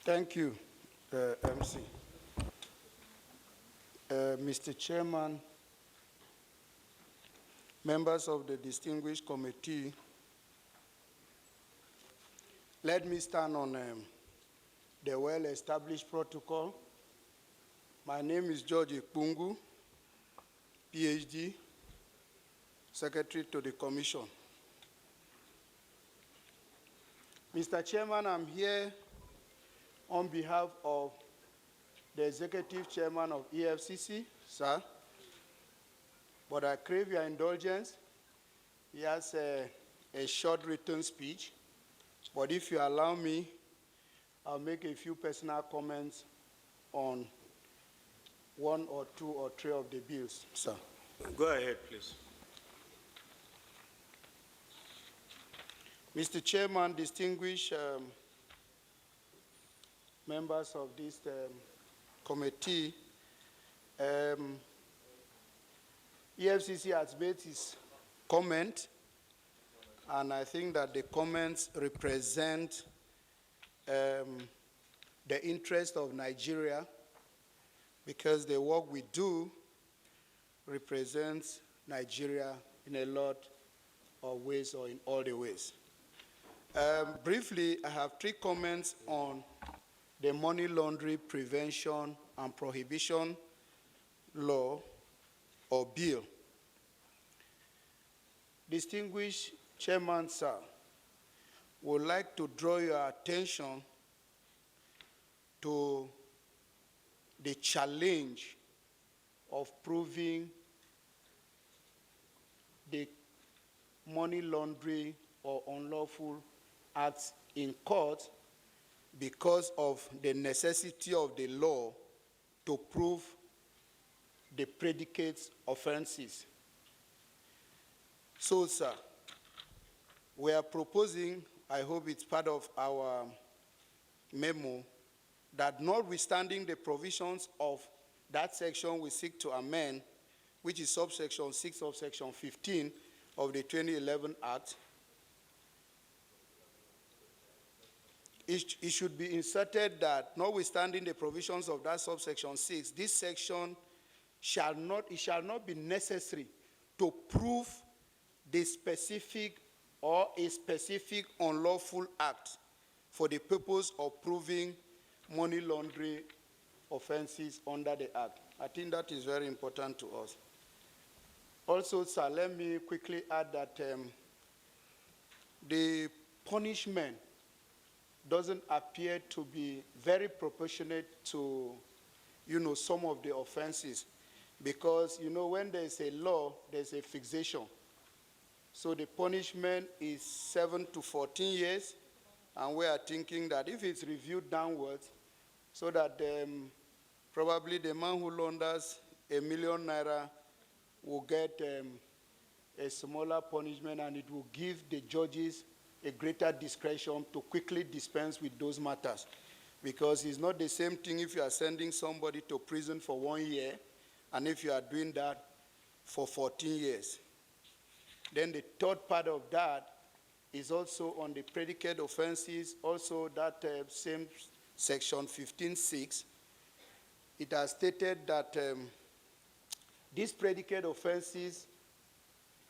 Thank you, MC. Mr. Chairman, members of the distinguished committee, let me stand on the well-established protocol. My name is George Ikpungu, PhD, Secretary to the Commission. Mr. Chairman, I'm here on behalf of the Executive Chairman of EFCC, sir, but I crave your indulgence. He has a short written speech, but if you allow me, I'll make a few personal comments on one or two or three of the bills, sir. Go ahead, please. Mr. Chairman, distinguished members of this committee, EFCC has made its comment, and I think that the comments represent the interest of Nigeria, because the work we do represents Nigeria in a lot of ways, or in all the ways. Briefly, I have three comments on the money laundering prevention and prohibition law or bill. Distinguished Chairman, sir, would like to draw your attention to the challenge of proving the money laundering or unlawful acts in court because of the necessity of the law to prove the predicate offenses. So, sir, we are proposing, I hope it's part of our memo, that notwithstanding the provisions of that section we seek to amend, which is subsection 6 of section 15 of the 2011 Act, it should be inserted that notwithstanding the provisions of that subsection 6, this section shall not be necessary to prove the specific or a specific unlawful act for the purpose of proving money laundering offenses under the Act. I think that is very important to us. Also, sir, let me quickly add that the punishment doesn't appear to be very proportionate to, some of the offenses, because, when there's a law, there's a fixation. So the punishment is 7 to 14 years, and we are thinking that if it's reviewed downwards, so that probably the man who launders ₦1 million will get a smaller punishment, and it will give the judges a greater discretion to quickly dispense with those matters. Because it's not the same thing if you are sending somebody to prison for 1 year, and if you are doing that for 14 years. Then the third part of that is also on the predicate offenses, also that same section 15.6. It has stated that these predicate offenses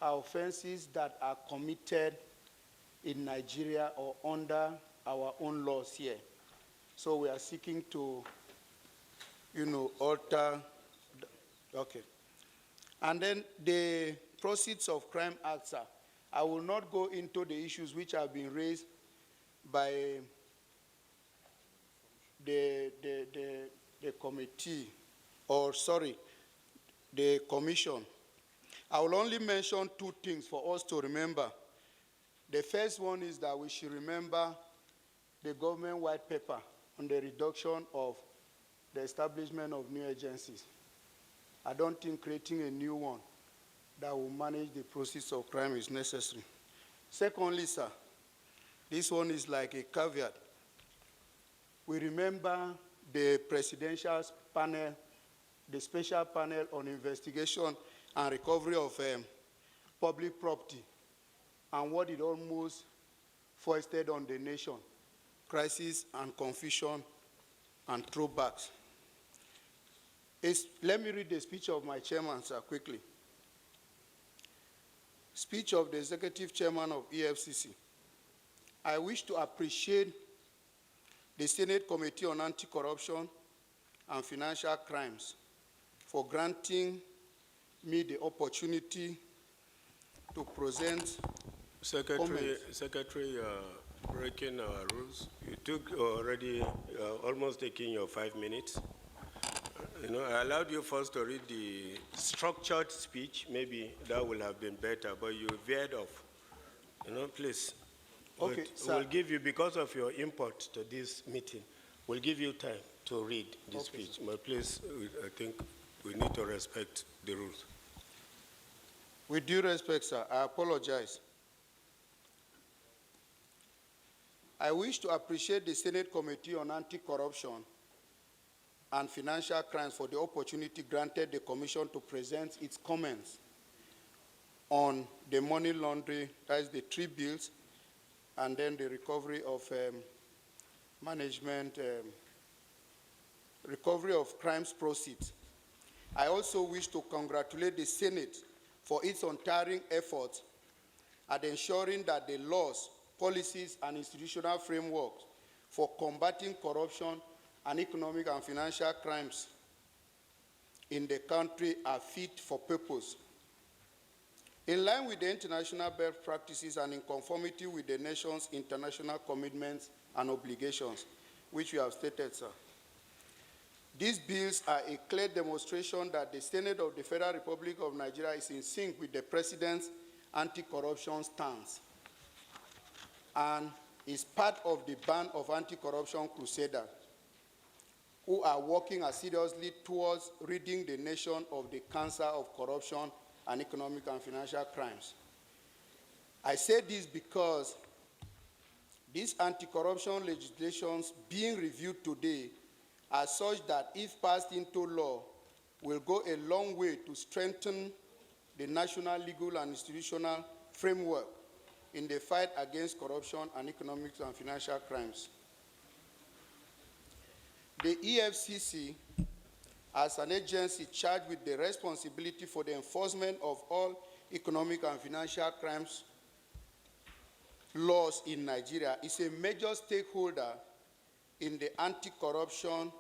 are offenses that are committed in Nigeria or under our own laws here. So we are seeking to, alter, okay. And then the proceeds of crime acts, I will not go into the issues which have been raised by the committee, or sorry, the commission. I will only mention two things for us to remember. The first one is that we should remember the government white paper on the reduction of the establishment of new agencies. I don't think creating a new one that will manage the process of crime is necessary. Secondly, sir, this one is like a caveat. We remember the presidential panel, the special panel on investigation and recovery of public property, and what it almost foisted on the nation, crisis and confusion and throwbacks. Let me read the speech of my chairman, sir, quickly. Speech of the Executive Chairman of EFCC. I wish to appreciate the Senate Committee on Anti-Corruption and Financial Crimes for granting me the opportunity to present Secretary, breaking our rules. You took already almost taking your 5 minutes. I allowed you first to read the structured speech. Maybe that would have been better, but you veered off. Please. Okay, we'll give you, because of your input to this meeting, we'll give you time to read the speech. But please, I think we need to respect the rules. With due respect, sir, I apologize. I wish to appreciate the Senate Committee on Anti-Corruption and Financial Crimes for the opportunity granted the Commission to present its comments on the money laundering, that is the 3 bills, and then the recovery of recovery of crimes proceeds. I also wish to congratulate the Senate for its untiring efforts at ensuring that the laws, policies, and institutional frameworks for combating corruption and economic and financial crimes in the country are fit for purpose. In line with the international best practices and in conformity with the nation's international commitments and obligations, which we have stated, sir. These bills are a clear demonstration that the Senate of the Federal Republic of Nigeria is in sync with the President's anti-corruption stance and is part of the band of anti-corruption crusaders who are working assiduously towards ridding the nation of the cancer of corruption and economic and financial crimes. I say this because these anti-corruption legislations being reviewed today are such that, if passed into law, will go a long way to strengthen the national legal and institutional framework in the fight against corruption and economic and financial crimes. The EFCC, as an agency charged with the responsibility for the enforcement of all economic and financial crimes laws in Nigeria, is a major stakeholder in the anti-corruption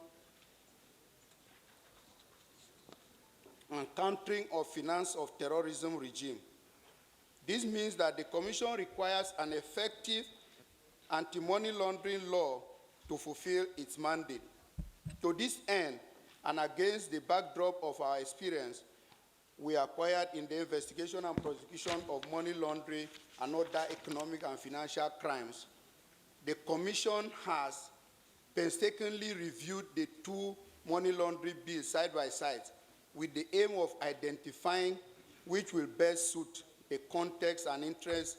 and countering of finance of terrorism regime. This means that the Commission requires an effective anti-money laundering law to fulfill its mandate. To this end, and against the backdrop of our experience we acquired in the investigation and prosecution of money laundering and other economic and financial crimes, the Commission has painstakingly reviewed the 2 money laundering bills side by side with the aim of identifying which will best suit the context and interests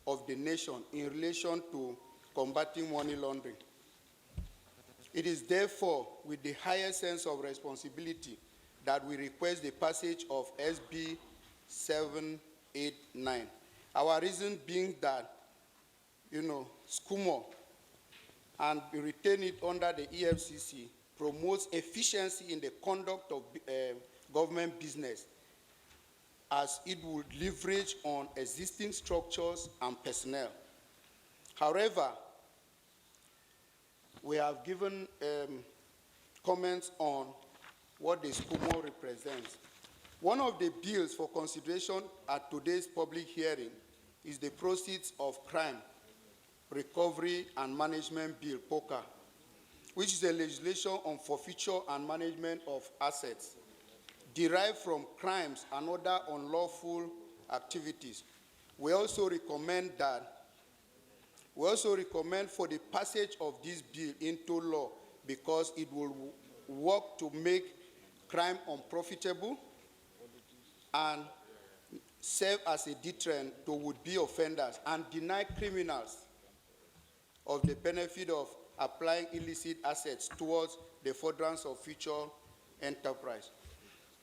of the nation in relation to combating money laundering. It is therefore with the highest sense of responsibility that we request the passage of SB 789. Our reason being that, SCUMO and retain it under the EFCC promotes efficiency in the conduct of government business, as it would leverage on existing structures and personnel. However, we have given comments on what the SCUMO represents. One of the bills for consideration at today's public hearing is the Proceeds of Crime Recovery and Management Bill, POCA, which is a legislation on forfeiture and management of assets derived from crimes and other unlawful activities. We also recommend for the passage of this bill into law because it will work to make crime unprofitable and serve as a deterrent to would-be offenders and deny criminals of the benefit of applying illicit assets towards the furtherance of future enterprise.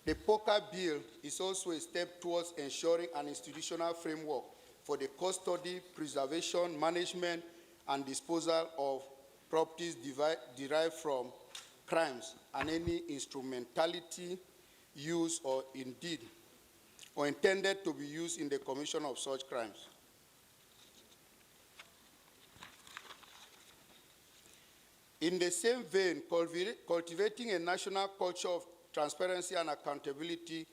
The POCA bill is also a step towards ensuring an institutional framework for the custody, preservation, management, and disposal of properties derived from crimes and any instrumentality used or intended to be used in the commission of such crimes. In the same vein, cultivating a national culture of transparency and accountability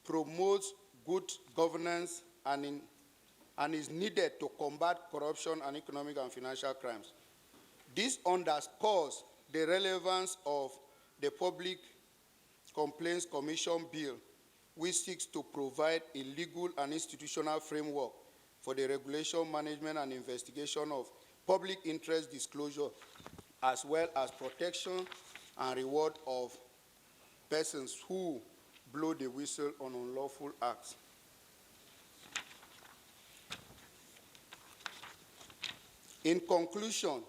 promotes good governance and is needed to combat corruption and economic and financial crimes. This underscores the relevance of the Public Complaints Commission Bill, which seeks to provide a legal and institutional framework for the regulation, management, and investigation of public interest disclosure, as well as protection and reward of persons who blow the whistle on unlawful acts. In conclusion,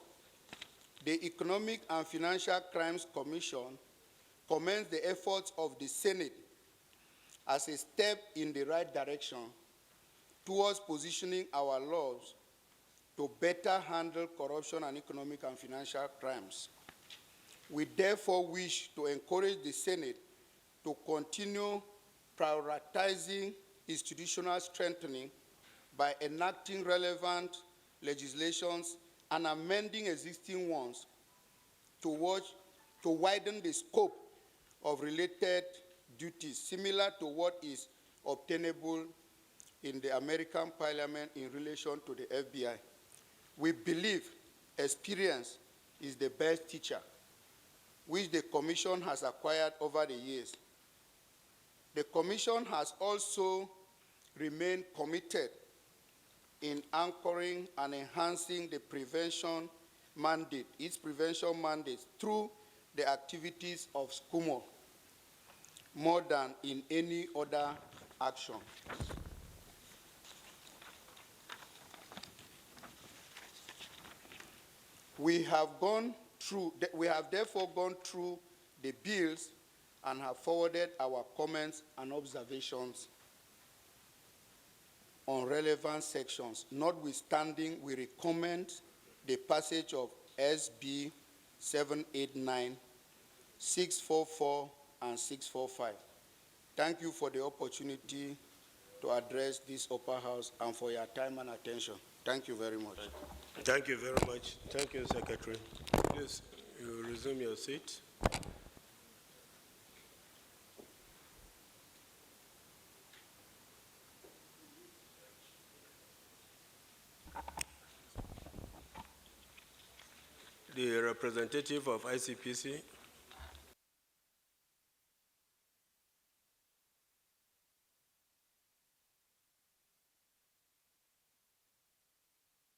the Economic and Financial Crimes Commission commends the efforts of the Senate as a step in the right direction towards positioning our laws to better handle corruption and economic and financial crimes. We therefore wish to encourage the Senate to continue prioritizing institutional strengthening by enacting relevant legislations and amending existing ones to widen the scope of related duties, similar to what is obtainable in the American Parliament in relation to the FBI. We believe experience is the best teacher, which the Commission has acquired over the years. The Commission has also remained committed in anchoring and enhancing the prevention mandate, its prevention mandates through the activities of SCUMO more than in any other action. We have therefore gone through the bills and have forwarded our comments and observations on relevant sections. Notwithstanding, we recommend the passage of SB 789, 644, and 645. Thank you for the opportunity to address this upper house and for your time and attention. Thank you very much. Thank you very much. Thank you, Secretary. Please, you resume your seat. The representative of ICPC.